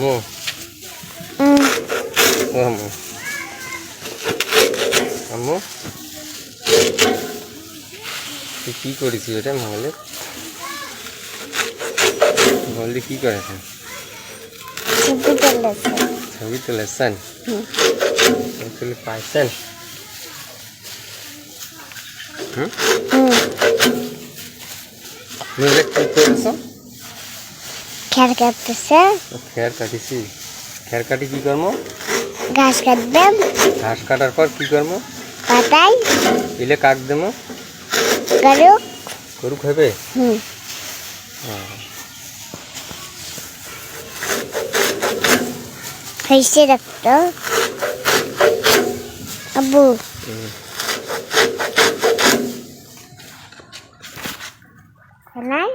আম্মু ও আম্মু আম্মু তুই কি করেছিস এটা মোবাইলে কি করেছেন? ছবি তুলেছেন? তুলে পাইছেন? নিজে কি করেছ? খের কাটতেছে। খের কাটিছি। খের কাটি কি করবো? ঘাস কাটবেন। ঘাস কাটার পর কি করবো? কাটাই ইলে কাট দেবো। গরু গরু খাবে? হয়েছে রাখতো আব্বু। নাই